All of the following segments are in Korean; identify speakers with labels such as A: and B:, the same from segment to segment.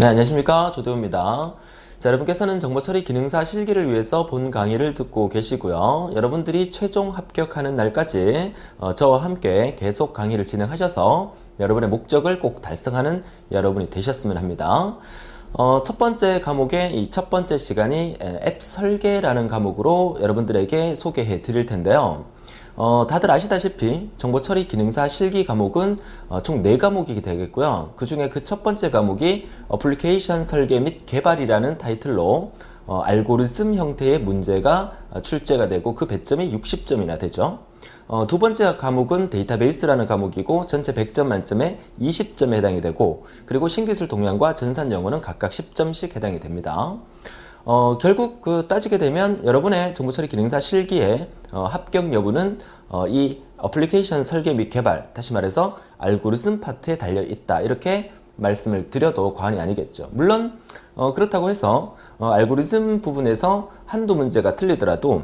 A: 네, 안녕하십니까. 조대호입니다. 자, 여러분께서는 정보처리 기능사 실기를 위해서 본 강의를 듣고 계시고요. 여러분들이 최종 합격하는 날까지 저와 함께 계속 강의를 진행하셔서 여러분의 목적을 꼭 달성하는 여러분이 되셨으면 합니다. 첫 번째 과목의 이 첫 번째 시간이 앱 설계라는 과목으로 여러분들에게 소개해 드릴 텐데요. 다들 아시다시피 정보처리 기능사 실기 과목은 총 4과목이 되겠고요. 그 중에 그 첫 번째 과목이 어플리케이션 설계 및 개발이라는 타이틀로 알고리즘 형태의 문제가 출제가 되고 그 배점이 60점이나 되죠. 두 번째 과목은 데이터베이스라는 과목이고 전체 100점 만점에 20점에 해당이 되고, 그리고 신기술 동향과 전산영어는 각각 10점씩 해당이 됩니다. 결국 따지게 되면 여러분의 정보처리 기능사 실기의 합격 여부는 이 어플리케이션 설계 및 개발, 다시 말해서 알고리즘 파트에 달려 있다, 이렇게 말씀을 드려도 과언이 아니겠죠. 물론 그렇다고 해서 알고리즘 부분에서 한두 문제가 틀리더라도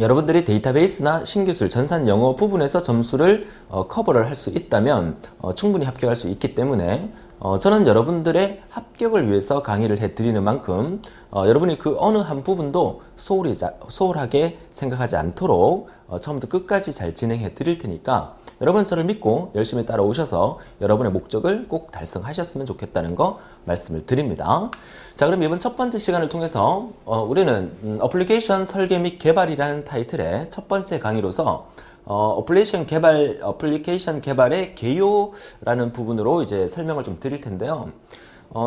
A: 여러분들이 데이터베이스나 신기술, 전산영어 부분에서 점수를 커버를 할 수 있다면 충분히 합격할 수 있기 때문에 저는 여러분들의 합격을 위해서 강의를 해드리는 만큼 여러분이 그 어느 한 부분도 소홀하게 생각하지 않도록 처음부터 끝까지 잘 진행해 드릴 테니까 여러분 저를 믿고 열심히 따라오셔서 여러분의 목적을 꼭 달성하셨으면 좋겠다는 거 말씀을 드립니다. 자, 그럼 이번 첫 번째 시간을 통해서 우리는 어플리케이션 설계 및 개발이라는 타이틀의 첫 번째 강의로서 어플리케이션 개발의 개요라는 부분으로 이제 설명을 좀 드릴 텐데요.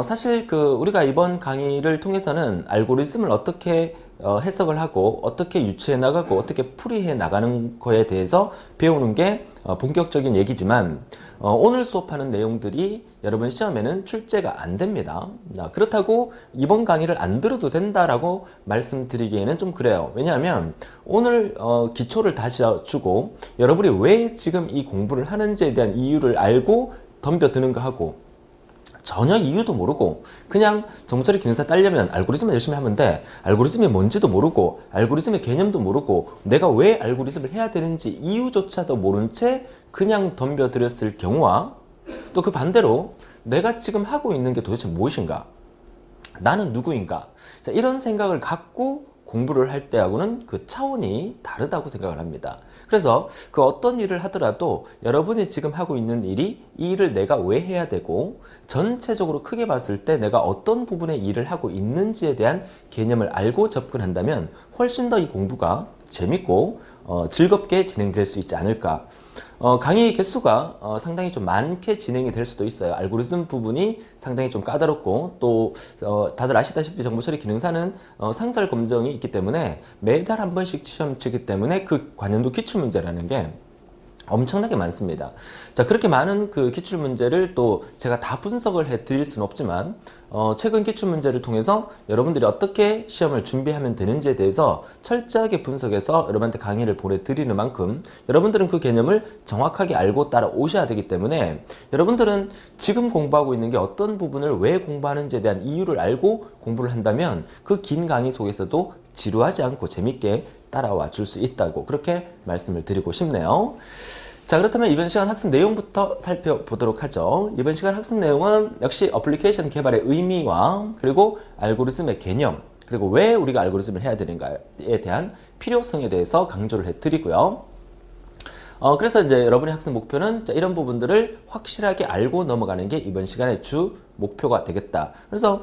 A: 사실 우리가 이번 강의를 통해서는 알고리즘을 어떻게 해석을 하고 어떻게 유추해 나가고 어떻게 풀이해 나가는 거에 대해서 배우는 게 본격적인 얘기지만 오늘 수업하는 내용들이 여러분 시험에는 출제가 안 됩니다. 그렇다고 이번 강의를 안 들어도 된다라고 말씀드리기에는 좀 그래요. 왜냐하면 오늘 기초를 다져주고 여러분이 왜 지금 이 공부를 하는지에 대한 이유를 알고 덤벼드는가 하고, 전혀 이유도 모르고 그냥 정보처리 기능사 따려면 알고리즘을 열심히 하면 돼, 알고리즘이 뭔지도 모르고 알고리즘의 개념도 모르고 내가 왜 알고리즘을 해야 되는지 이유조차도 모른 채 그냥 덤벼들었을 경우와, 또 그 반대로 내가 지금 하고 있는 게 도대체 무엇인가, 나는 누구인가, 자, 이런 생각을 갖고 공부를 할 때하고는 그 차원이 다르다고 생각을 합니다. 그래서 그 어떤 일을 하더라도 여러분이 지금 하고 있는 일이, 이 일을 내가 왜 해야 되고 전체적으로 크게 봤을 때 내가 어떤 부분의 일을 하고 있는지에 대한 개념을 알고 접근한다면 훨씬 더 이 공부가 재밌고 즐겁게 진행될 수 있지 않을까. 강의 개수가 상당히 좀 많게 진행이 될 수도 있어요. 알고리즘 부분이 상당히 좀 까다롭고, 또 다들 아시다시피 정보처리 기능사는 상설 검정이 있기 때문에 매달 한 번씩 시험 치기 때문에 그 관련도 기출문제라는 게 엄청나게 많습니다. 자, 그렇게 많은 그 기출문제를 또 제가 다 분석을 해 드릴 수는 없지만 최근 기출문제를 통해서 여러분들이 어떻게 시험을 준비하면 되는지에 대해서 철저하게 분석해서 여러분한테 강의를 보내드리는 만큼 여러분들은 그 개념을 정확하게 알고 따라오셔야 되기 때문에 여러분들은 지금 공부하고 있는 게 어떤 부분을 왜 공부하는지에 대한 이유를 알고 공부를 한다면 그 긴 강의 속에서도 지루하지 않고 재밌게 따라와 줄 수 있다고, 그렇게 말씀을 드리고 싶네요. 자, 그렇다면 이번 시간 학습 내용부터 살펴보도록 하죠. 이번 시간 학습 내용은 역시 어플리케이션 개발의 의미와 그리고 알고리즘의 개념, 그리고 왜 우리가 알고리즘을 해야 되는가에 대한 필요성에 대해서 강조를 해드리고요. 그래서 이제 여러분의 학습 목표는 이런 부분들을 확실하게 알고 넘어가는 게 이번 시간의 주 목표가 되겠다. 그래서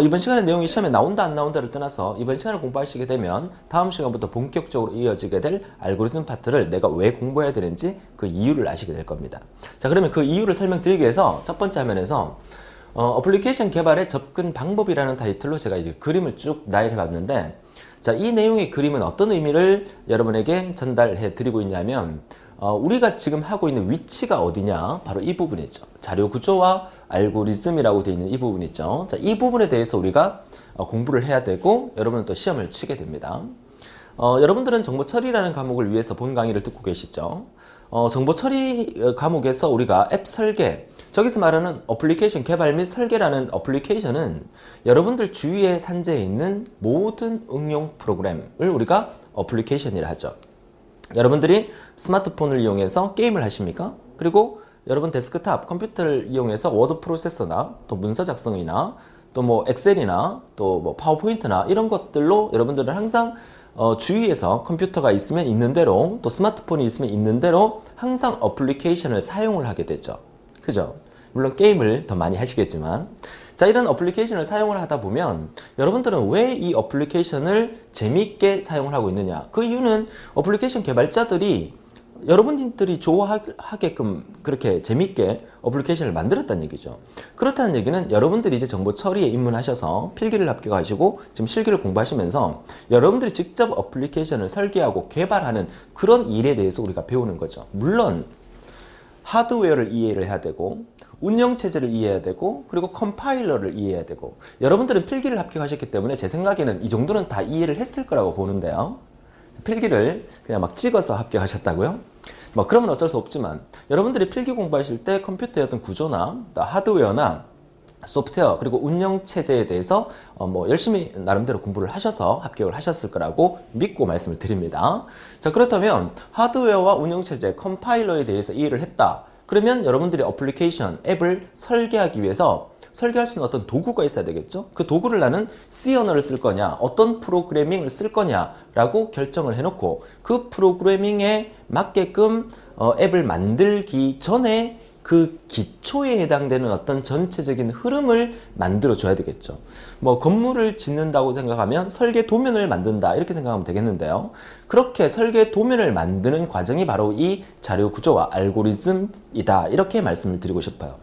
A: 이번 시간의 내용이 시험에 나온다 안 나온다를 떠나서 이번 시간을 공부하시게 되면 다음 시간부터 본격적으로 이어지게 될 알고리즘 파트를 내가 왜 공부해야 되는지 그 이유를 아시게 될 겁니다. 자, 그러면 그 이유를 설명드리기 위해서 첫 번째 화면에서 어플리케이션 개발의 접근 방법이라는 타이틀로 제가 이제 그림을 쭉 나열해 봤는데, 자, 이 내용의 그림은 어떤 의미를 여러분에게 전달해 드리고 있냐면 우리가 지금 하고 있는 위치가 어디냐, 바로 이 부분이죠. 자료 구조와 알고리즘이라고 되어 있는 이 부분 있죠. 자, 이 부분에 대해서 우리가 공부를 해야 되고 여러분은 또 시험을 치게 됩니다. 여러분들은 정보처리라는 과목을 위해서 본 강의를 듣고 계시죠. 정보처리 과목에서 우리가 앱 설계, 저기서 말하는 어플리케이션 개발 및 설계라는 어플리케이션은 여러분들 주위에 산재해 있는 모든 응용 프로그램을 우리가 어플리케이션이라 하죠. 여러분들이 스마트폰을 이용해서 게임을 하십니까? 그리고 여러분 데스크탑 컴퓨터를 이용해서 워드 프로세서나 또 문서 작성이나 또 뭐 엑셀이나 또 뭐 파워포인트나 이런 것들로 여러분들은 항상 주위에서 컴퓨터가 있으면 있는 대로 또 스마트폰이 있으면 있는 대로 항상 어플리케이션을 사용을 하게 되죠. 그죠? 물론 게임을 더 많이 하시겠지만, 자, 이런 어플리케이션을 사용을 하다 보면 여러분들은 왜 이 어플리케이션을 재미있게 사용을 하고 있느냐? 그 이유는 어플리케이션 개발자들이 여러분들이 좋아하게끔 그렇게 재밌게 어플리케이션을 만들었다는 얘기죠. 그렇다는 얘기는 여러분들이 이제 정보 처리에 입문하셔서 필기를 합격하시고 지금 실기를 공부하시면서 여러분들이 직접 어플리케이션을 설계하고 개발하는 그런 일에 대해서 우리가 배우는 거죠. 물론 하드웨어를 이해를 해야 되고 운영체제를 이해해야 되고 그리고 컴파일러를 이해해야 되고, 여러분들은 필기를 합격하셨기 때문에 제 생각에는 이 정도는 다 이해를 했을 거라고 보는데요. 필기를 그냥 막 찍어서 합격하셨다고요? 뭐 그러면 어쩔 수 없지만 여러분들이 필기 공부하실 때 컴퓨터의 어떤 구조나 하드웨어나 소프트웨어 그리고 운영체제에 대해서 뭐 열심히 나름대로 공부를 하셔서 합격을 하셨을 거라고 믿고 말씀을 드립니다. 자, 그렇다면 하드웨어와 운영체제, 컴파일러에 대해서 이해를 했다. 그러면 여러분들이 어플리케이션, 앱을 설계하기 위해서 설계할 수 있는 어떤 도구가 있어야 되겠죠. 그 도구를 나는 C 언어를 쓸 거냐, 어떤 프로그래밍을 쓸 거냐라고 결정을 해놓고 그 프로그래밍에 맞게끔 앱을 만들기 전에 그 기초에 해당되는 어떤 전체적인 흐름을 만들어 줘야 되겠죠. 뭐 건물을 짓는다고 생각하면 설계 도면을 만든다 이렇게 생각하면 되겠는데요. 그렇게 설계 도면을 만드는 과정이 바로 이 자료 구조와 알고리즘이다 이렇게 말씀을 드리고 싶어요.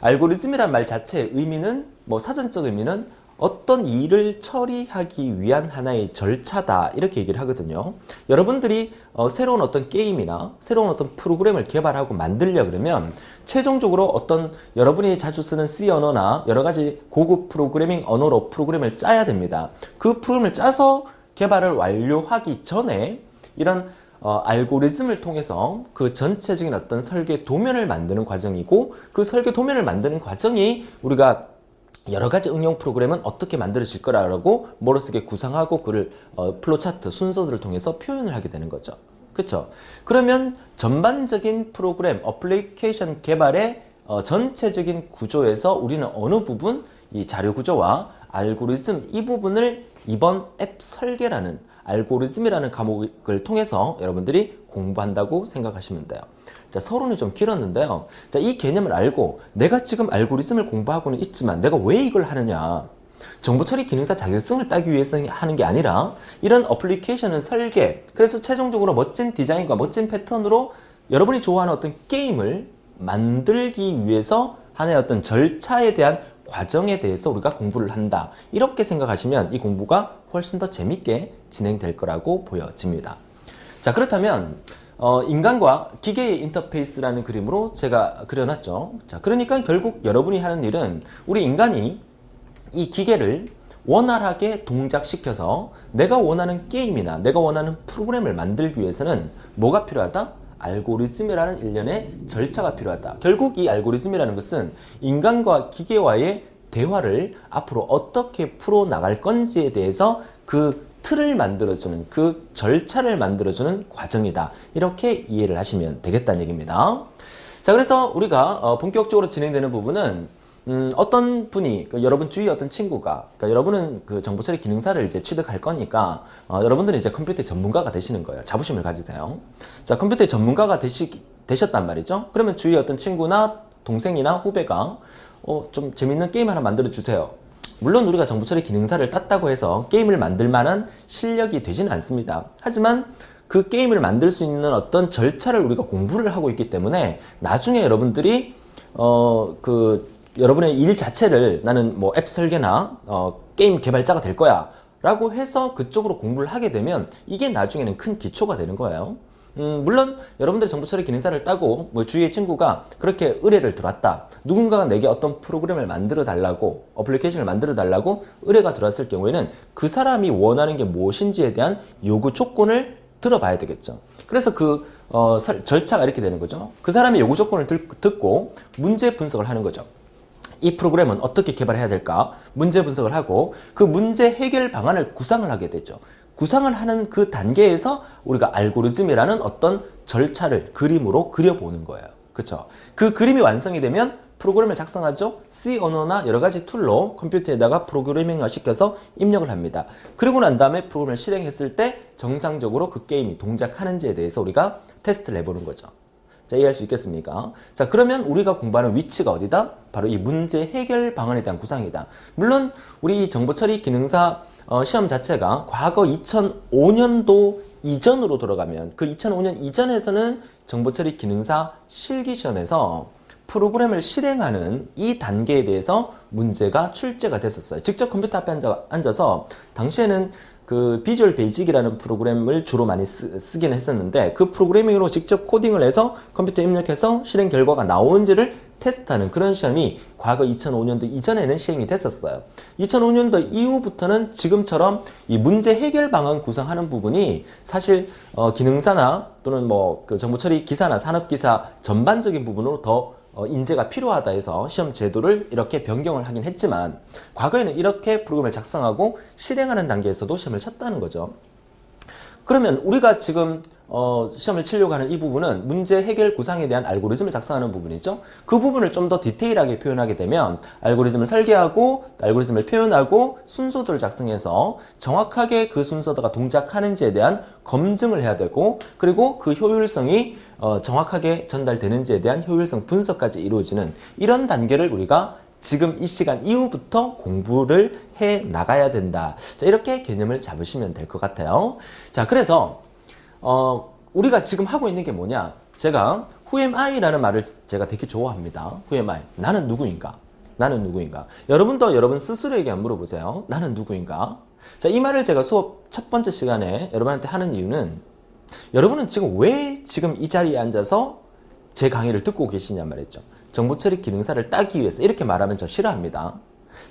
A: 알고리즘이란 말 자체의 의미는 뭐 사전적 의미는 어떤 일을 처리하기 위한 하나의 절차다 이렇게 얘기를 하거든요. 여러분들이 새로운 어떤 게임이나 새로운 어떤 프로그램을 개발하고 만들려 그러면 최종적으로 어떤 여러분이 자주 쓰는 C 언어나 여러 가지 고급 프로그래밍 언어로 프로그램을 짜야 됩니다. 그 프로그램을 짜서 개발을 완료하기 전에 이런 알고리즘을 통해서 그 전체적인 어떤 설계 도면을 만드는 과정이고, 그 설계 도면을 만드는 과정이 우리가 여러 가지 응용 프로그램은 어떻게 만들어질 거라고 머릿속에 구상하고 그를 플로차트 순서들을 통해서 표현을 하게 되는 거죠. 그렇죠? 그러면 전반적인 프로그램, 어플리케이션 개발의 전체적인 구조에서 우리는 어느 부분, 이 자료 구조와 알고리즘 이 부분을 이번 앱 설계라는 알고리즘이라는 과목을 통해서 여러분들이 공부한다고 생각하시면 돼요. 자, 서론이 좀 길었는데요. 자, 이 개념을 알고 내가 지금 알고리즘을 공부하고는 있지만 내가 왜 이걸 하느냐? 정보처리 기능사 자격증을 따기 위해서 하는 게 아니라 이런 어플리케이션은 설계, 그래서 최종적으로 멋진 디자인과 멋진 패턴으로 여러분이 좋아하는 어떤 게임을 만들기 위해서 하나의 어떤 절차에 대한 과정에 대해서 우리가 공부를 한다. 이렇게 생각하시면 이 공부가 훨씬 더 재밌게 진행될 거라고 보여집니다. 자, 그렇다면 인간과 기계의 인터페이스라는 그림으로 제가 그려놨죠. 자, 그러니까 결국 여러분이 하는 일은 우리 인간이 이 기계를 원활하게 동작시켜서 내가 원하는 게임이나 내가 원하는 프로그램을 만들기 위해서는 뭐가 필요하다? 알고리즘이라는 일련의 절차가 필요하다. 결국 이 알고리즘이라는 것은 인간과 기계와의 대화를 앞으로 어떻게 풀어나갈 건지에 대해서 그 틀을 만들어주는, 그 절차를 만들어주는 과정이다. 이렇게 이해를 하시면 되겠다는 얘기입니다. 자, 그래서 우리가 본격적으로 진행되는 부분은 어떤 분이, 여러분 주위의 어떤 친구가, 그러니까 여러분은 그 정보처리 기능사를 이제 취득할 거니까, 여러분들은 이제 컴퓨터의 전문가가 되시는 거예요. 자부심을 가지세요. 자, 컴퓨터의 전문가가 되셨단 말이죠. 그러면 주위의 어떤 친구나 동생이나 후배가, 좀 재밌는 게임 하나 만들어 주세요. 물론 우리가 정보처리 기능사를 땄다고 해서 게임을 만들 만한 실력이 되지는 않습니다. 하지만 그 게임을 만들 수 있는 어떤 절차를 우리가 공부를 하고 있기 때문에 나중에 여러분들이, 여러분의 일 자체를 나는 뭐 앱 설계나 게임 개발자가 될 거야 라고 해서 그쪽으로 공부를 하게 되면 이게 나중에는 큰 기초가 되는 거예요. 물론 여러분들이 정보처리 기능사를 따고 뭐 주위의 친구가 그렇게 의뢰를 들어왔다. 누군가가 내게 어떤 프로그램을 만들어 달라고, 어플리케이션을 만들어 달라고 의뢰가 들어왔을 경우에는 그 사람이 원하는 게 무엇인지에 대한 요구 조건을 들어봐야 되겠죠. 그래서 그 절차가 이렇게 되는 거죠. 그 사람의 요구 조건을 듣고 문제 분석을 하는 거죠. 이 프로그램은 어떻게 개발해야 될까? 문제 분석을 하고 그 문제 해결 방안을 구상을 하게 되죠. 구상을 하는 그 단계에서 우리가 알고리즘이라는 어떤 절차를 그림으로 그려보는 거예요. 그쵸? 그 그림이 완성이 되면 프로그램을 작성하죠. C 언어나 여러 가지 툴로 컴퓨터에다가 프로그래밍을 시켜서 입력을 합니다. 그리고 난 다음에 프로그램을 실행했을 때 정상적으로 그 게임이 동작하는지에 대해서 우리가 테스트를 해보는 거죠. 자, 이해할 수 있겠습니까? 자, 그러면 우리가 공부하는 위치가 어디다? 바로 이 문제 해결 방안에 대한 구상이다. 물론 우리 정보처리 기능사 시험 자체가 과거 2005년도 이전으로 돌아가면 그 2005년 이전에서는 정보처리 기능사 실기시험에서 프로그램을 실행하는 이 단계에 대해서 문제가 출제가 됐었어요. 직접 컴퓨터 앞에 앉아서 당시에는 그 비주얼 베이직이라는 프로그램을 주로 많이 쓰긴 했었는데 그 프로그래밍으로 직접 코딩을 해서 컴퓨터에 입력해서 실행 결과가 나오는지를 테스트하는 그런 시험이 과거 2005년도 이전에는 시행이 됐었어요. 2005년도 이후부터는 지금처럼 이 문제 해결 방안 구성하는 부분이 사실 기능사나 또는 뭐 그 정보처리 기사나 산업기사 전반적인 부분으로 더 인재가 필요하다 해서 시험 제도를 이렇게 변경을 하긴 했지만 과거에는 이렇게 프로그램을 작성하고 실행하는 단계에서도 시험을 쳤다는 거죠. 그러면 우리가 지금 시험을 치려고 하는 이 부분은 문제 해결 구상에 대한 알고리즘을 작성하는 부분이죠. 그 부분을 좀 더 디테일하게 표현하게 되면 알고리즘을 설계하고 알고리즘을 표현하고 순서들을 작성해서 정확하게 그 순서가 동작하는지에 대한 검증을 해야 되고 그리고 그 효율성이 정확하게 전달되는지에 대한 효율성 분석까지 이루어지는 이런 단계를 우리가 지금 이 시간 이후부터 공부를 해 나가야 된다. 자, 이렇게 개념을 잡으시면 될 것 같아요. 자, 그래서 우리가 지금 하고 있는 게 뭐냐? 제가 Who am I?라는 말을 제가 되게 좋아합니다. Who am I? 나는 누구인가? 나는 누구인가? 여러분도 여러분 스스로에게 한번 물어보세요. 나는 누구인가? 자, 이 말을 제가 수업 첫 번째 시간에 여러분한테 하는 이유는 여러분은 지금 왜 지금 이 자리에 앉아서 제 강의를 듣고 계시냐 말이죠. 정보처리 기능사를 따기 위해서 이렇게 말하면 저 싫어합니다.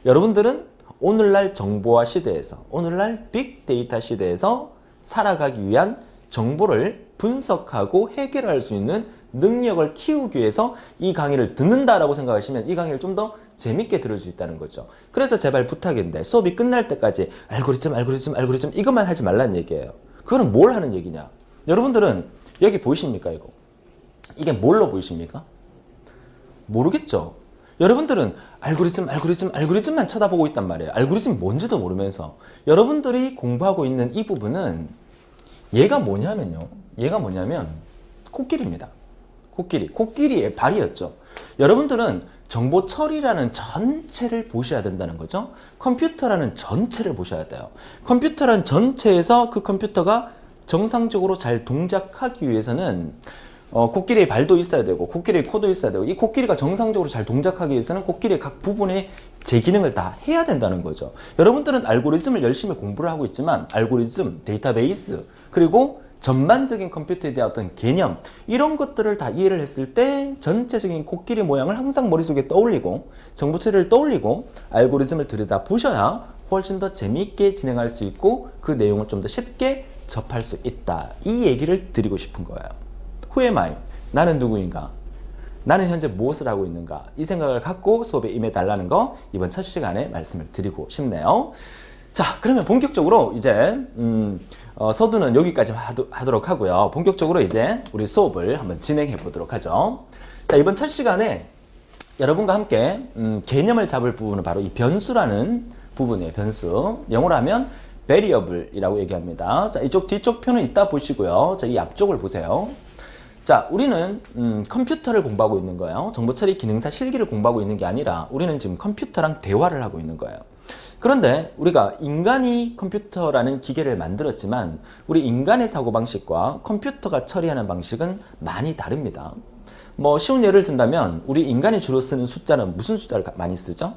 A: 여러분들은 오늘날 정보화 시대에서 오늘날 빅데이터 시대에서 살아가기 위한 정보를 분석하고 해결할 수 있는 능력을 키우기 위해서 이 강의를 듣는다라고 생각하시면 이 강의를 좀 더 재밌게 들을 수 있다는 거죠. 그래서 제발 부탁인데 수업이 끝날 때까지 알고리즘 이것만 하지 말라는 얘기예요. 그거는 뭘 하는 얘기냐? 여러분들은 여기 보이십니까 이거? 이게 뭘로 보이십니까? 모르겠죠? 여러분들은 알고리즘만 쳐다보고 있단 말이에요. 알고리즘이 뭔지도 모르면서 여러분들이 공부하고 있는 이 부분은 얘가 뭐냐면 코끼리입니다. 코끼리의 발이었죠. 여러분들은 정보 처리라는 전체를 보셔야 된다는 거죠. 컴퓨터라는 전체를 보셔야 돼요. 컴퓨터라는 전체에서 그 컴퓨터가 정상적으로 잘 동작하기 위해서는 코끼리의 발도 있어야 되고 코끼리의 코도 있어야 되고 이 코끼리가 정상적으로 잘 동작하기 위해서는 코끼리의 각 부분에 제 기능을 다 해야 된다는 거죠. 여러분들은 알고리즘을 열심히 공부를 하고 있지만 알고리즘, 데이터베이스 그리고 전반적인 컴퓨터에 대한 어떤 개념 이런 것들을 다 이해를 했을 때 전체적인 코끼리 모양을 항상 머릿속에 떠올리고 정보 처리를 떠올리고 알고리즘을 들여다 보셔야 훨씬 더 재미있게 진행할 수 있고 그 내용을 좀 더 쉽게 접할 수 있다. 이 얘기를 드리고 싶은 거예요. Who am I? 나는 누구인가? 나는 현재 무엇을 하고 있는가? 이 생각을 갖고 수업에 임해달라는 거 이번 첫 시간에 말씀을 드리고 싶네요. 자, 그러면 본격적으로 이제 서두는 여기까지 하도록 하고요. 본격적으로 이제 우리 수업을 한번 진행해 보도록 하죠. 자, 이번 첫 시간에 여러분과 함께 개념을 잡을 부분은 바로 이 변수라는 부분이에요. 변수. 영어로 하면 variable이라고 얘기합니다. 자, 이쪽 뒤쪽 표는 이따 보시고요. 자, 이 앞쪽을 보세요. 자, 우리는 컴퓨터를 공부하고 있는 거예요. 정보처리 기능사 실기를 공부하고 있는 게 아니라 우리는 지금 컴퓨터랑 대화를 하고 있는 거예요. 그런데 우리가 인간이 컴퓨터라는 기계를 만들었지만 우리 인간의 사고방식과 컴퓨터가 처리하는 방식은 많이 다릅니다. 뭐 쉬운 예를 든다면 우리 인간이 주로 쓰는 숫자는 무슨 숫자를 많이 쓰죠?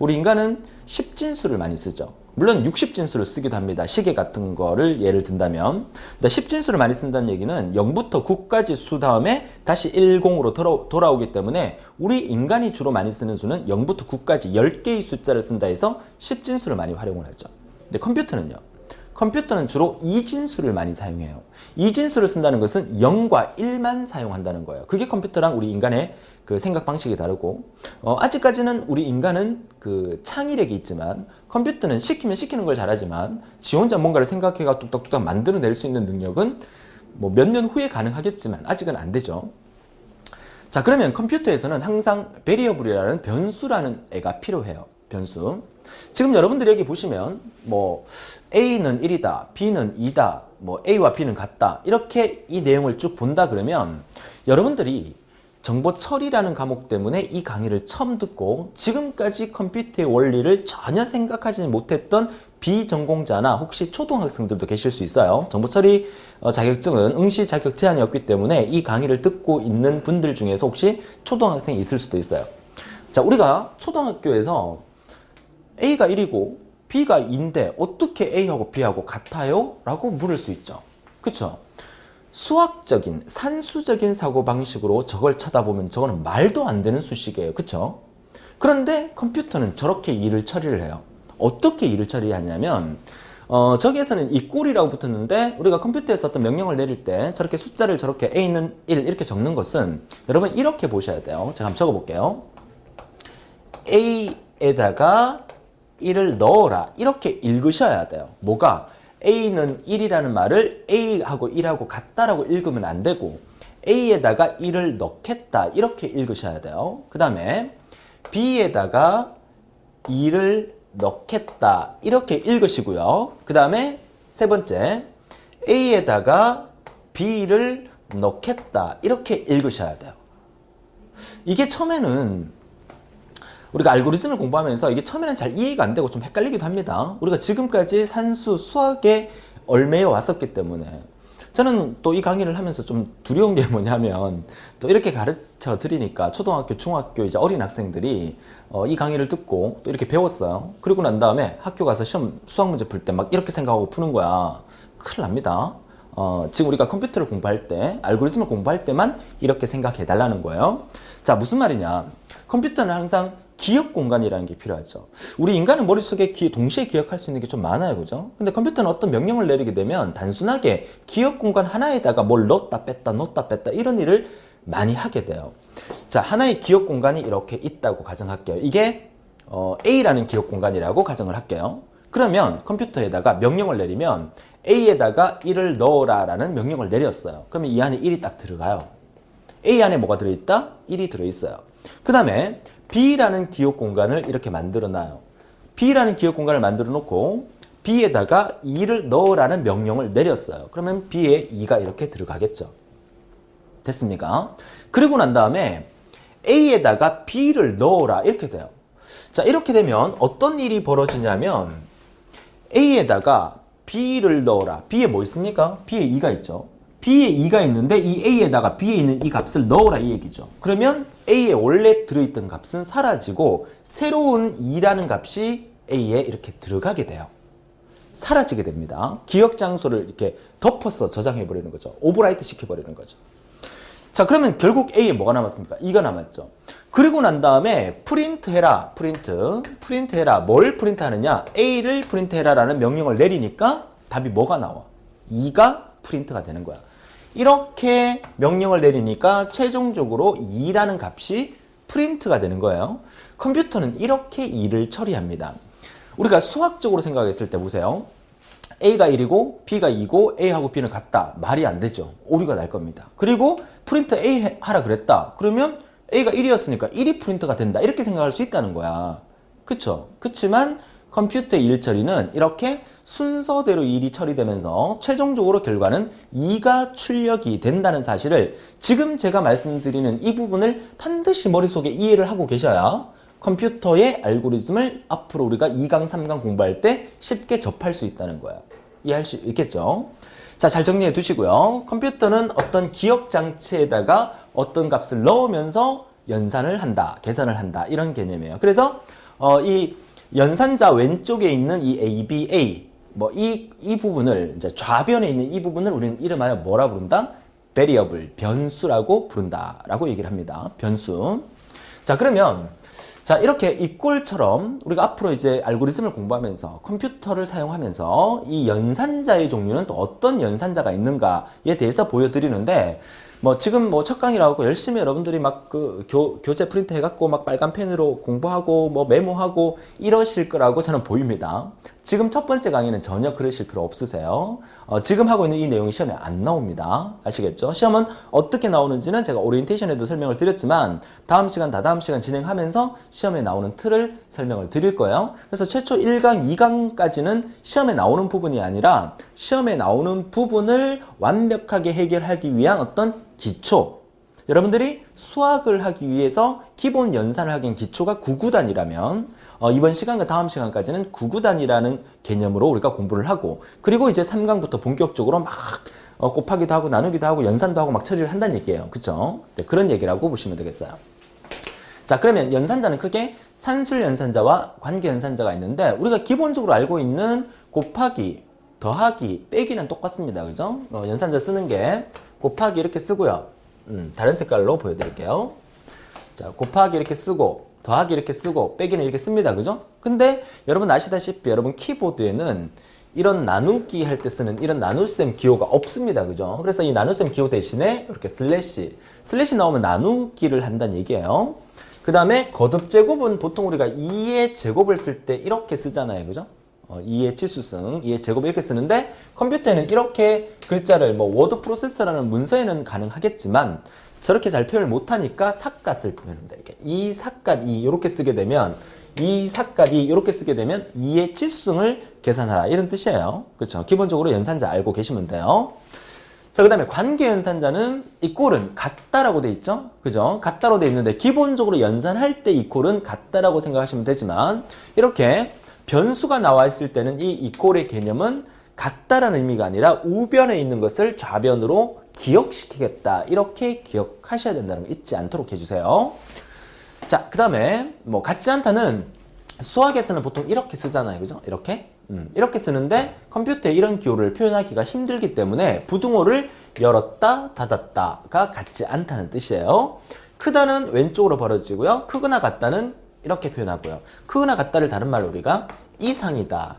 A: 우리 인간은 10진수를 많이 쓰죠. 물론 60진수를 쓰기도 합니다. 시계 같은 거를 예를 든다면 10진수를 많이 쓴다는 얘기는 0부터 9까지 수 다음에 다시 10으로 돌아오기 때문에 우리 인간이 주로 많이 쓰는 수는 0부터 9까지 10개의 숫자를 쓴다 해서 10진수를 많이 활용을 하죠. 근데 컴퓨터는요. 컴퓨터는 주로 2진수를 많이 사용해요. 2진수를 쓴다는 것은 0과 1만 사용한다는 거예요. 그게 컴퓨터랑 우리 인간의 그 생각 방식이 다르고 아직까지는 우리 인간은 그 창의력이 있지만 컴퓨터는 시키면 시키는 걸 잘하지만 지 혼자 뭔가를 생각해가 뚝딱뚝딱 만들어낼 수 있는 능력은 뭐 몇 년 후에 가능하겠지만 아직은 안 되죠. 자, 그러면 컴퓨터에서는 항상 베리어블이라는 변수라는 애가 필요해요. 변수. 지금 여러분들이 여기 보시면 뭐 A는 1이다, B는 2다, 뭐 A와 B는 같다, 이렇게 이 내용을 쭉 본다 그러면 여러분들이 정보 처리라는 과목 때문에 이 강의를 처음 듣고 지금까지 컴퓨터의 원리를 전혀 생각하지 못했던 비전공자나 혹시 초등학생들도 계실 수 있어요. 정보 처리 자격증은 응시 자격 제한이 없기 때문에 이 강의를 듣고 있는 분들 중에서 혹시 초등학생이 있을 수도 있어요. 자, 우리가 초등학교에서 A가 1이고 B가 2인데 어떻게 A하고 B하고 같아요? 라고 물을 수 있죠. 그쵸? 수학적인, 산수적인 사고방식으로 저걸 쳐다보면 저거는 말도 안 되는 수식이에요. 그쵸? 그런데 컴퓨터는 저렇게 일을 처리를 해요. 어떻게 일을 처리하냐면 저기에서는 이 꼴이라고 붙었는데 우리가 컴퓨터에서 어떤 명령을 내릴 때 저렇게 숫자를 저렇게 A는 1 이렇게 적는 것은 여러분 이렇게 보셔야 돼요. 제가 한번 적어볼게요. A에다가 1을 넣어라 이렇게 읽으셔야 돼요. 뭐가? A는 1이라는 말을 A하고 1하고 같다라고 읽으면 안 되고 A에다가 1을 넣겠다 이렇게 읽으셔야 돼요. 그 다음에 B에다가 2를 넣겠다 이렇게 읽으시고요. 그 다음에 세 번째 A에다가 B를 넣겠다 이렇게 읽으셔야 돼요. 이게 처음에는 우리가 알고리즘을 공부하면서 이게 처음에는 잘 이해가 안 되고 좀 헷갈리기도 합니다. 우리가 지금까지 산수, 수학에 얽매여 왔었기 때문에 저는 또 이 강의를 하면서 좀 두려운 게 뭐냐면 또 이렇게 가르쳐 드리니까 초등학교, 중학교 이제 어린 학생들이 이 강의를 듣고 또 이렇게 배웠어요. 그리고 난 다음에 학교 가서 시험 수학 문제 풀 때 막 이렇게 생각하고 푸는 거야. 큰일 납니다. 지금 우리가 컴퓨터를 공부할 때, 알고리즘을 공부할 때만 이렇게 생각해 달라는 거예요. 자, 무슨 말이냐. 컴퓨터는 항상 기억 공간이라는 게 필요하죠. 우리 인간은 머릿속에 동시에 기억할 수 있는 게 좀 많아요. 그죠? 근데 컴퓨터는 어떤 명령을 내리게 되면 단순하게 기억 공간 하나에다가 뭘 넣었다 뺐다 이런 일을 많이 하게 돼요. 자, 하나의 기억 공간이 이렇게 있다고 가정할게요. 이게 A라는 기억 공간이라고 가정을 할게요. 그러면 컴퓨터에다가 명령을 내리면 A에다가 1을 넣어라 라는 명령을 내렸어요. 그러면 이 안에 1이 딱 들어가요. A 안에 뭐가 들어있다? 1이 들어있어요. 그 다음에 B라는 기억 공간을 이렇게 만들어 놔요. B라는 기억 공간을 만들어 놓고 B에다가 2를 넣으라는 명령을 내렸어요. 그러면 B에 2가 이렇게 들어가겠죠. 됐습니까? 그리고 난 다음에 A에다가 B를 넣어라 이렇게 돼요. 자, 이렇게 되면 어떤 일이 벌어지냐면 A에다가 B를 넣어라. B에 뭐 있습니까? B에 2가 있죠. B에 2가 있는데 이 A에다가 B에 있는 이 값을 넣어라 이 얘기죠. 그러면 A에 원래 들어있던 값은 사라지고 새로운 2라는 값이 A에 이렇게 들어가게 돼요. 사라지게 됩니다. 기억 장소를 이렇게 덮어서 저장해 버리는 거죠. 오버라이트 시켜 버리는 거죠. 자, 그러면 결국 A에 뭐가 남았습니까? 2가 남았죠. 그리고 난 다음에 프린트 해라. 프린트 해라. 뭘 프린트 하느냐? A를 프린트 해라 라는 명령을 내리니까 답이 뭐가 나와? 2가 프린트가 되는 거야. 이렇게 명령을 내리니까 최종적으로 2라는 값이 프린트가 되는 거예요. 컴퓨터는 이렇게 일을 처리합니다. 우리가 수학적으로 생각했을 때 보세요. A가 1이고 B가 2고 A하고 B는 같다. 말이 안 되죠. 오류가 날 겁니다. 그리고 프린트 A 하라 그랬다. 그러면 A가 1이었으니까 1이 프린트가 된다. 이렇게 생각할 수 있다는 거야. 그쵸? 그치만 컴퓨터의 일 처리는 이렇게 순서대로 일이 처리되면서 최종적으로 결과는 2가 출력이 된다는 사실을 지금 제가 말씀드리는 이 부분을 반드시 머릿속에 이해를 하고 계셔야 컴퓨터의 알고리즘을 앞으로 우리가 2강, 3강 공부할 때 쉽게 접할 수 있다는 거야. 이해할 수 있겠죠? 자, 잘 정리해 두시고요. 컴퓨터는 어떤 기억 장치에다가 어떤 값을 넣으면서 연산을 한다, 계산을 한다 이런 개념이에요. 그래서 이 연산자 왼쪽에 있는 이 ABA 이 부분을 이제 좌변에 있는 이 부분을 우리는 이름하여 뭐라 부른다? variable, 변수라고 부른다라고 얘기를 합니다. 변수. 자, 그러면 자, 이렇게 이 꼴처럼 우리가 앞으로 이제 알고리즘을 공부하면서 컴퓨터를 사용하면서 이 연산자의 종류는 또 어떤 연산자가 있는가에 대해서 보여드리는데 뭐 지금 뭐 첫 강의라고 열심히 여러분들이 막 그 교재 프린트 해갖고 막 빨간 펜으로 공부하고 뭐 메모하고 이러실 거라고 저는 보입니다. 지금 첫 번째 강의는 전혀 그러실 필요 없으세요. 지금 하고 있는 이 내용이 시험에 안 나옵니다. 아시겠죠? 시험은 어떻게 나오는지는 제가 오리엔테이션에도 설명을 드렸지만 다음 시간, 다다음 시간 진행하면서 시험에 나오는 틀을 설명을 드릴 거예요. 그래서 최초 1강, 2강까지는 시험에 나오는 부분이 아니라 시험에 나오는 부분을 완벽하게 해결하기 위한 어떤 기초, 여러분들이 수학을 하기 위해서 기본 연산을 하기엔 기초가 9구단이라면 이번 시간과 다음 시간까지는 9구단이라는 개념으로 우리가 공부를 하고, 그리고 이제 3강부터 본격적으로 막 곱하기도 하고 나누기도 하고 연산도 하고 막 처리를 한다는 얘기예요. 그쵸? 네, 그런 얘기라고 보시면 되겠어요. 자, 그러면 연산자는 크게 산술 연산자와 관계 연산자가 있는데, 우리가 기본적으로 알고 있는 곱하기, 더하기, 빼기는 똑같습니다. 그죠? 연산자 쓰는 게 곱하기 이렇게 쓰고요. 다른 색깔로 보여드릴게요. 자, 곱하기 이렇게 쓰고 더하기 이렇게 쓰고 빼기는 이렇게 씁니다. 그죠? 근데 여러분 아시다시피 여러분 키보드에는 이런 나누기 할 때 쓰는 이런 나눗셈 기호가 없습니다. 그죠? 그래서 이 나눗셈 기호 대신에 이렇게 슬래시 나오면 나누기를 한다는 얘기예요. 그 다음에 거듭 제곱은 보통 우리가 2의 제곱을 쓸 때 이렇게 쓰잖아요. 그죠? 2의 치수승, 2의 제곱 이렇게 쓰는데, 컴퓨터에는 이렇게 글자를 뭐 워드 프로세서라는 문서에는 가능하겠지만 저렇게 잘 표현을 못하니까 삿갓을 표현합니다. 이렇게 2 삿갓 2 이렇게 쓰게 되면 2 삿갓 2 이렇게 쓰게 되면 2의 치수승을 계산하라 이런 뜻이에요. 그렇죠? 기본적으로 연산자 알고 계시면 돼요. 자, 그 다음에 관계 연산자는 이 꼴은 같다라고 돼 있죠? 그죠? 같다로 돼 있는데 기본적으로 연산할 때 이 꼴은 같다라고 생각하시면 되지만, 이렇게 변수가 나와 있을 때는 이 이꼴의 개념은 같다라는 의미가 아니라 우변에 있는 것을 좌변으로 기억시키겠다, 이렇게 기억하셔야 된다는 거 잊지 않도록 해주세요. 자, 그 다음에 뭐 같지 않다는 수학에서는 보통 이렇게 쓰잖아요. 그죠? 이렇게 쓰는데 컴퓨터에 이런 기호를 표현하기가 힘들기 때문에 부등호를 열었다 닫았다가 같지 않다는 뜻이에요. 크다는 왼쪽으로 벌어지고요, 크거나 같다는 이렇게 표현하고요, 크거나 같다를 다른 말로 우리가 이상이다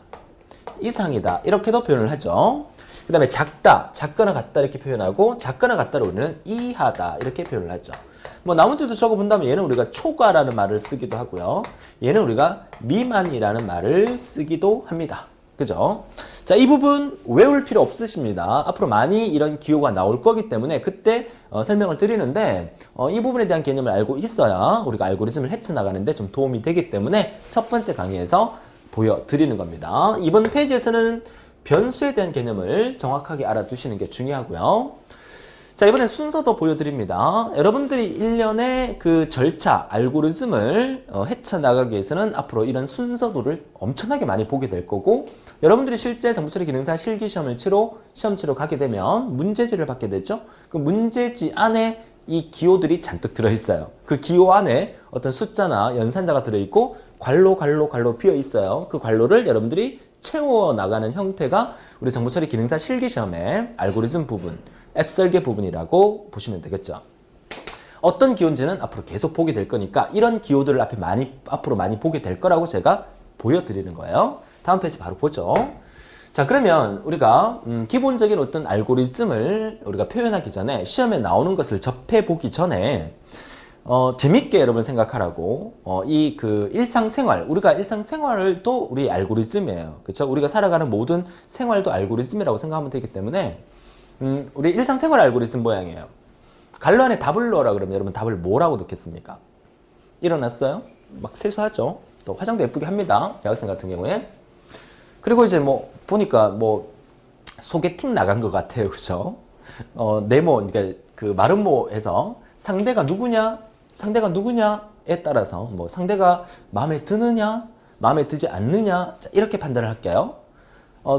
A: 이렇게도 표현을 하죠. 그 다음에 작거나 같다 이렇게 표현하고, 작거나 같다를 우리는 이하다 이렇게 표현을 하죠. 뭐 나머지도 적어본다면 얘는 우리가 초과라는 말을 쓰기도 하고요, 얘는 우리가 미만이라는 말을 쓰기도 합니다. 그죠? 자, 이 부분 외울 필요 없으십니다. 앞으로 많이 이런 기호가 나올 거기 때문에 그때 설명을 드리는데, 이 부분에 대한 개념을 알고 있어야 우리가 알고리즘을 헤쳐나가는데 좀 도움이 되기 때문에 첫 번째 강의에서 보여드리는 겁니다. 이번 페이지에서는 변수에 대한 개념을 정확하게 알아두시는 게 중요하고요. 자, 이번엔 순서도 보여드립니다. 여러분들이 일련의 그 절차, 알고리즘을 헤쳐나가기 위해서는 앞으로 이런 순서도를 엄청나게 많이 보게 될 거고, 여러분들이 실제 정보처리 기능사 실기시험을 시험 치러 가게 되면 문제지를 받게 되죠. 그 문제지 안에 이 기호들이 잔뜩 들어있어요. 그 기호 안에 어떤 숫자나 연산자가 들어있고 괄로 비어 있어요. 그 괄로를 여러분들이 채워나가는 형태가 우리 정보처리 기능사 실기시험의 알고리즘 부분, 앱 설계 부분이라고 보시면 되겠죠. 어떤 기호인지는 앞으로 계속 보게 될 거니까 이런 기호들을 앞으로 많이 보게 될 거라고 제가 보여드리는 거예요. 다음 페이지 바로 보죠. 자, 그러면 우리가 기본적인 어떤 알고리즘을 우리가 표현하기 전에, 시험에 나오는 것을 접해보기 전에 재밌게 여러분 생각하라고 이 그 일상생활, 우리가 일상생활도 우리 알고리즘이에요. 그렇죠? 우리가 살아가는 모든 생활도 알고리즘이라고 생각하면 되기 때문에 우리 일상생활 알고리즘 모양이에요. 갈로 안에 답을 넣으라 그러면 여러분 답을 뭐라고 넣겠습니까? 일어났어요? 막 세수하죠. 또 화장도 예쁘게 합니다. 대학생 같은 경우에. 그리고 이제 뭐 보니까 뭐 소개팅 나간 것 같아요. 그죠? 네모, 그러니까 그 마름모에서 상대가 누구냐에 따라서 뭐 상대가 마음에 드느냐, 마음에 들지 않느냐, 자, 이렇게 판단을 할게요.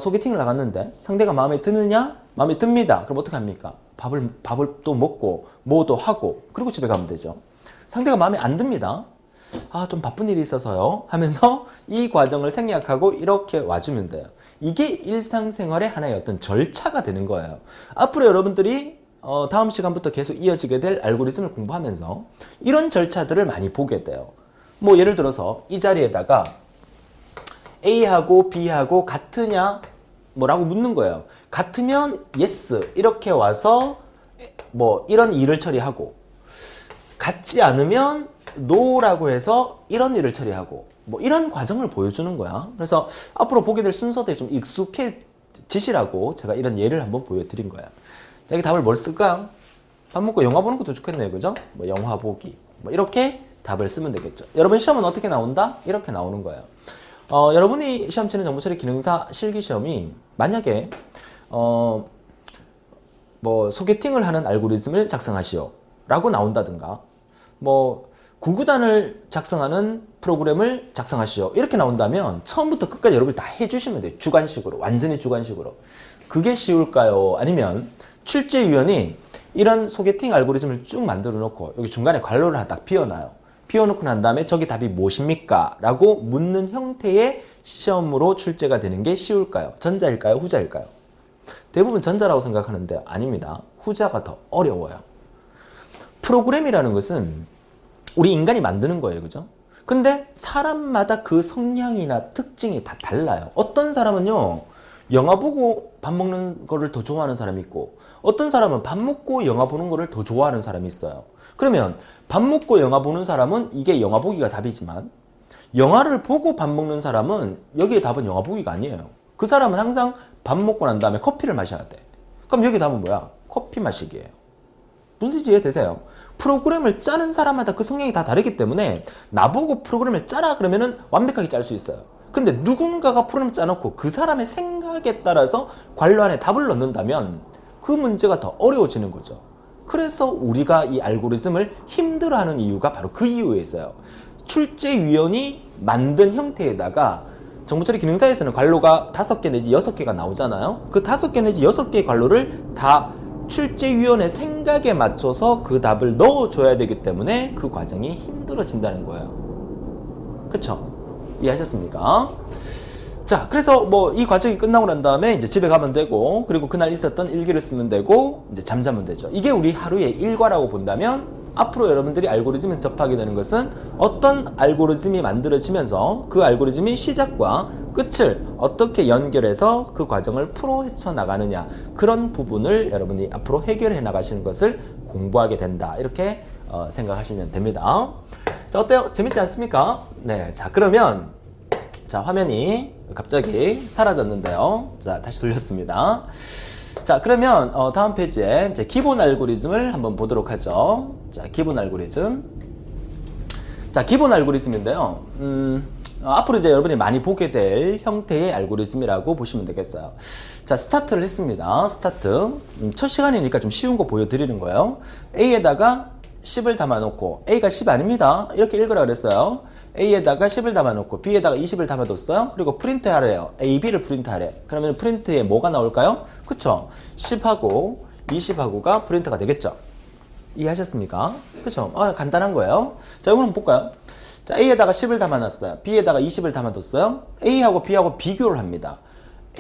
A: 소개팅을 나갔는데 상대가 마음에 드느냐, 마음에 듭니다. 그럼 어떻게 합니까? 밥을 또 먹고 뭐도 하고 그리고 집에 가면 되죠. 상대가 마음에 안 듭니다. 아, 좀 바쁜 일이 있어서요 하면서 이 과정을 생략하고 이렇게 와주면 돼요. 이게 일상생활의 하나의 어떤 절차가 되는 거예요. 앞으로 여러분들이 다음 시간부터 계속 이어지게 될 알고리즘을 공부하면서 이런 절차들을 많이 보게 돼요. 뭐 예를 들어서 이 자리에다가 A하고 B하고 같으냐? 뭐라고 묻는 거예요. 같으면 yes 이렇게 와서 뭐 이런 일을 처리하고 같지 않으면 no라고 해서 이런 일을 처리하고 뭐 이런 과정을 보여주는 거야. 그래서 앞으로 보게 될 순서들이 좀 익숙해지시라고 제가 이런 예를 한번 보여드린 거야. 자, 여기 답을 뭘 쓸까요? 밥 먹고 영화 보는 것도 좋겠네요. 그죠? 뭐 영화 보기 뭐 이렇게 답을 쓰면 되겠죠. 여러분 시험은 어떻게 나온다? 이렇게 나오는 거예요. 여러분이 시험 치는 정보처리 기능사 실기시험이 만약에 뭐 소개팅을 하는 알고리즘을 작성하시오 라고 나온다든가 뭐 구구단을 작성하는 프로그램을 작성하시오 이렇게 나온다면 처음부터 끝까지 여러분이 다 해주시면 돼요. 주관식으로 완전히 주관식으로. 그게 쉬울까요? 아니면 출제위원이 이런 소개팅 알고리즘을 쭉 만들어 놓고 여기 중간에 괄호를 하나 딱 비워놔요. 비워놓고 난 다음에 저기 답이 무엇입니까? 라고 묻는 형태의 시험으로 출제가 되는 게 쉬울까요? 전자일까요? 후자일까요? 대부분 전자라고 생각하는데 아닙니다. 후자가 더 어려워요. 프로그램이라는 것은 우리 인간이 만드는 거예요. 그죠? 근데 사람마다 그 성향이나 특징이 다 달라요. 어떤 사람은요, 영화 보고 밥 먹는 거를 더 좋아하는 사람이 있고 어떤 사람은 밥 먹고 영화 보는 거를 더 좋아하는 사람이 있어요. 그러면 밥 먹고 영화 보는 사람은 이게 영화 보기가 답이지만 영화를 보고 밥 먹는 사람은 여기에 답은 영화 보기가 아니에요. 그 사람은 항상 밥 먹고 난 다음에 커피를 마셔야 돼. 그럼 여기 답은 뭐야? 커피 마시기예요. 무슨 뜻인지 이해되세요? 프로그램을 짜는 사람마다 그 성향이 다 다르기 때문에 나보고 프로그램을 짜라 그러면은 완벽하게 짤 수 있어요. 근데 누군가가 프로그램을 짜놓고 그 사람의 생각에 따라서 괄호 안에 답을 넣는다면 그 문제가 더 어려워지는 거죠. 그래서 우리가 이 알고리즘을 힘들어하는 이유가 바로 그 이유에 있어요. 출제위원이 만든 형태에다가 정보처리 기능사에서는 괄호가 5개 내지 6개가 나오잖아요. 그 5개 내지 6개의 괄호를 다 출제위원의 생각에 맞춰서 그 답을 넣어줘야 되기 때문에 그 과정이 힘들어진다는 거예요. 그쵸? 이해하셨습니까? 자, 그래서 뭐 이 과정이 끝나고 난 다음에 이제 집에 가면 되고, 그리고 그날 있었던 일기를 쓰면 되고, 이제 잠자면 되죠. 이게 우리 하루의 일과라고 본다면 앞으로 여러분들이 알고리즘에서 접하게 되는 것은 어떤 알고리즘이 만들어지면서 그 알고리즘이 시작과 끝을 어떻게 연결해서 그 과정을 풀어 헤쳐나가느냐, 그런 부분을 여러분이 앞으로 해결해 나가시는 것을 공부하게 된다, 이렇게 생각하시면 됩니다. 자, 어때요? 재밌지 않습니까? 네, 자, 그러면 자, 화면이 갑자기 사라졌는데요. 자, 다시 돌렸습니다. 자, 그러면 다음 페이지에 이제 기본 알고리즘을 한번 보도록 하죠. 자, 기본 알고리즘. 자, 기본 알고리즘인데요. 앞으로 이제 여러분이 많이 보게 될 형태의 알고리즘이라고 보시면 되겠어요. 자, 스타트를 했습니다. 스타트. 첫 시간이니까 좀 쉬운 거 보여드리는 거예요. A에다가 10을 담아놓고, A가 10 아닙니다. 이렇게 읽으라 그랬어요. A에다가 10을 담아놓고 B에다가 20을 담아뒀어요. 그리고 프린트 하래요. A, B를 프린트 하래. 그러면 프린트에 뭐가 나올까요? 그쵸? 10하고 20하고가 프린트가 되겠죠? 이해하셨습니까? 그쵸? 간단한 거예요. 자, 이거 한번 볼까요? 자, A에다가 10을 담아놨어요. B에다가 20을 담아뒀어요. A하고 B하고 비교를 합니다.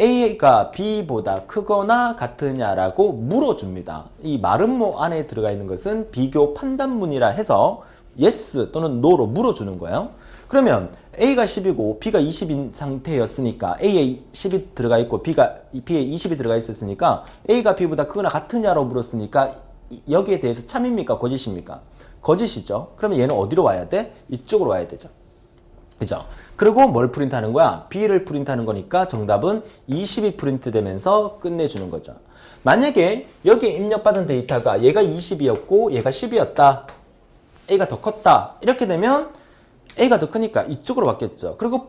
A: A가 B보다 크거나 같으냐라고 물어줍니다. 이 말음모 안에 들어가 있는 것은 비교 판단문이라 해서 yes 또는 no로 물어주는 거예요. 그러면 A가 10이고 B가 20인 상태였으니까 A에 10이 들어가 있고 B에 20이 들어가 있었으니까 A가 B보다 크거나 같으냐로 물었으니까 여기에 대해서 참입니까? 거짓입니까? 거짓이죠. 그러면 얘는 어디로 와야 돼? 이쪽으로 와야 되죠. 그죠? 그리고 뭘 프린트하는 거야? B를 프린트하는 거니까 정답은 20이 프린트되면서 끝내주는 거죠. 만약에 여기에 입력받은 데이터가 얘가 20이었고 얘가 10이었다. A가 더 컸다. 이렇게 되면 A가 더 크니까 이쪽으로 왔겠죠. 그리고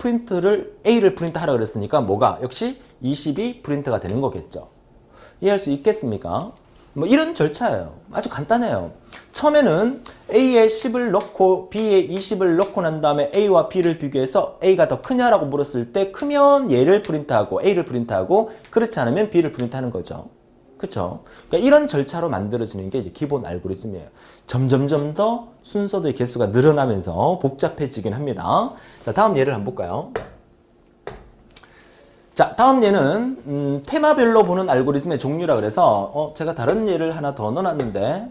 A: A를 프린트하라 그랬으니까 뭐가? 역시 20이 프린트가 되는 거겠죠. 이해할 수 있겠습니까? 뭐 이런 절차예요. 아주 간단해요. 처음에는 A에 10을 넣고 B에 20을 넣고 난 다음에 A와 B를 비교해서 A가 더 크냐라고 물었을 때 크면 얘를 프린트하고 A를 프린트하고 그렇지 않으면 B를 프린트하는 거죠. 그쵸? 그러니까 이런 절차로 만들어지는 게 이제 기본 알고리즘이에요. 점점점 더 순서도의 개수가 늘어나면서 복잡해지긴 합니다. 자, 다음 예를 한번 볼까요? 자, 다음 예는 테마별로 보는 알고리즘의 종류라 그래서 제가 다른 예를 하나 더 넣어놨는데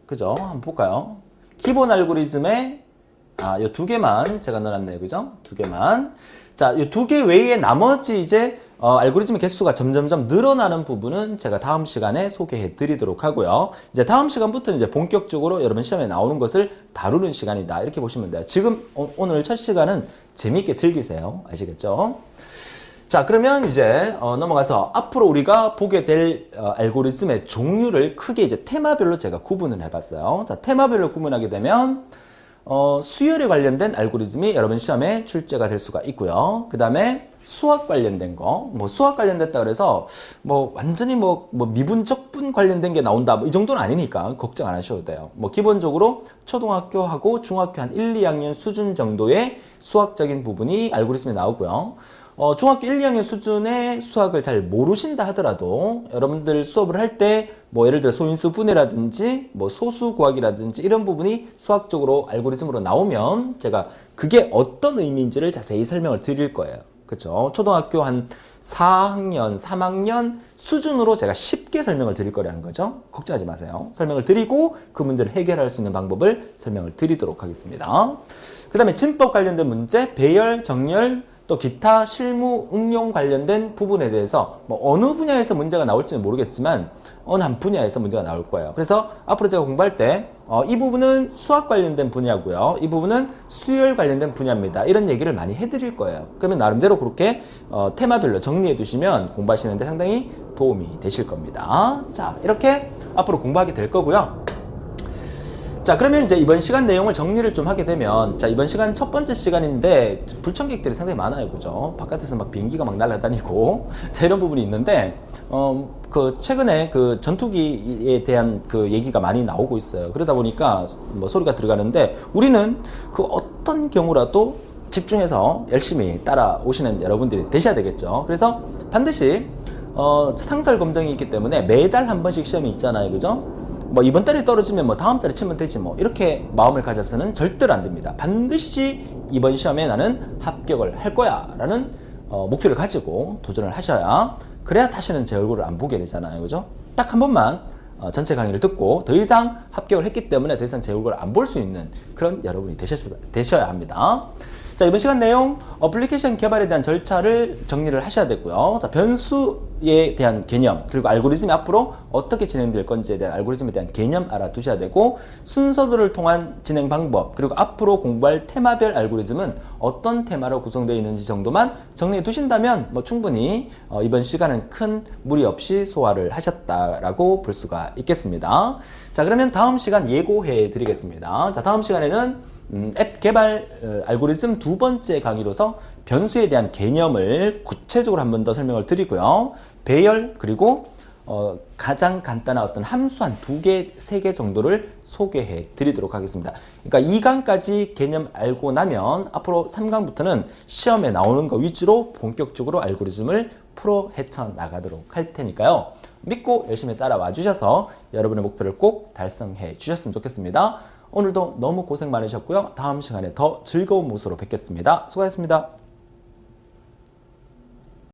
A: 그죠? 한번 볼까요? 기본 알고리즘에 요 2개만 제가 넣어놨네요. 그죠? 2개만. 자, 요 2개 외에 나머지 이제 알고리즘의 개수가 점점점 늘어나는 부분은 제가 다음 시간에 소개해 드리도록 하고요. 이제 다음 시간부터는 이제 본격적으로 여러분 시험에 나오는 것을 다루는 시간이다. 이렇게 보시면 돼요. 지금 오늘 첫 시간은 재미있게 즐기세요. 아시겠죠? 자, 그러면 이제 넘어가서 앞으로 우리가 보게 될 알고리즘의 종류를 크게 이제 테마별로 제가 구분을 해봤어요. 자, 테마별로 구분하게 되면 수열에 관련된 알고리즘이 여러분 시험에 출제가 될 수가 있고요. 그 다음에 수학 관련된 거, 뭐 수학 관련됐다 그래서 뭐 완전히 뭐 미분 적분 관련된 게 나온다, 뭐 이 정도는 아니니까 걱정 안 하셔도 돼요. 뭐 기본적으로 초등학교하고 중학교 한 1, 2학년 수준 정도의 수학적인 부분이 알고리즘에 나오고요. 중학교 1, 2학년 수준의 수학을 잘 모르신다 하더라도 여러분들 수업을 할 때 뭐 예를 들어 소인수 분해라든지 뭐 소수 구하기라든지 이런 부분이 수학적으로 알고리즘으로 나오면 제가 그게 어떤 의미인지를 자세히 설명을 드릴 거예요. 그렇죠? 초등학교 한 4학년, 3학년 수준으로 제가 쉽게 설명을 드릴 거라는 거죠. 걱정하지 마세요. 설명을 드리고 그 문제를 해결할 수 있는 방법을 설명을 드리도록 하겠습니다. 그 다음에 진법 관련된 문제, 배열, 정렬, 또 기타 실무 응용 관련된 부분에 대해서 뭐 어느 분야에서 문제가 나올지는 모르겠지만 어느 한 분야에서 문제가 나올 거예요. 그래서 앞으로 제가 공부할 때 이 부분은 수학 관련된 분야고요. 이 부분은 수열 관련된 분야입니다. 이런 얘기를 많이 해드릴 거예요. 그러면 나름대로 그렇게 테마별로 정리해 두시면 공부하시는데 상당히 도움이 되실 겁니다. 자, 이렇게 앞으로 공부하게 될 거고요. 자, 그러면 이제 이번 시간 내용을 정리를 좀 하게 되면, 자, 이번 시간 첫 번째 시간인데 불청객들이 상당히 많아요. 그죠? 바깥에서 막 비행기가 막 날아다니고 자, 이런 부분이 있는데 최근에 그 전투기에 대한 그 얘기가 많이 나오고 있어요. 그러다 보니까 뭐 소리가 들어가는데 우리는 그 어떤 경우라도 집중해서 열심히 따라오시는 여러분들이 되셔야 되겠죠. 그래서 반드시 상설 검정이 있기 때문에 매달 한 번씩 시험이 있잖아요. 그죠? 뭐 이번 달에 떨어지면 뭐 다음 달에 치면 되지 뭐 이렇게 마음을 가져서는 절대로 안 됩니다. 반드시 이번 시험에 나는 합격을 할 거야 라는 목표를 가지고 도전을 하셔야, 그래야 다시는 제 얼굴을 안 보게 되잖아요. 그죠? 딱 한 번만 전체 강의를 듣고 더 이상 합격을 했기 때문에 더 이상 제 얼굴을 안 볼 수 있는 그런 여러분이 되셔야 합니다. 자, 이번 시간 내용 어플리케이션 개발에 대한 절차를 정리를 하셔야 되고요. 자, 변수에 대한 개념, 그리고 알고리즘이 앞으로 어떻게 진행될 건지에 대한 알고리즘에 대한 개념 알아두셔야 되고, 순서들을 통한 진행 방법, 그리고 앞으로 공부할 테마별 알고리즘은 어떤 테마로 구성되어 있는지 정도만 정리해 두신다면 뭐 충분히 이번 시간은 큰 무리 없이 소화를 하셨다라고 볼 수가 있겠습니다. 자, 그러면 다음 시간 예고해 드리겠습니다. 자, 다음 시간에는 앱 개발 알고리즘 두 번째 강의로서 변수에 대한 개념을 구체적으로 한 번 더 설명을 드리고요. 배열, 그리고 가장 간단한 어떤 함수 한 2개, 3개 정도를 소개해 드리도록 하겠습니다. 그러니까 2강까지 개념 알고 나면 앞으로 3강부터는 시험에 나오는 거 위주로 본격적으로 알고리즘을 풀어 헤쳐나가도록 할 테니까요. 믿고 열심히 따라와 주셔서 여러분의 목표를 꼭 달성해 주셨으면 좋겠습니다. 오늘도 너무 고생 많으셨고요. 다음 시간에 더 즐거운 모습으로 뵙겠습니다. 수고하셨습니다.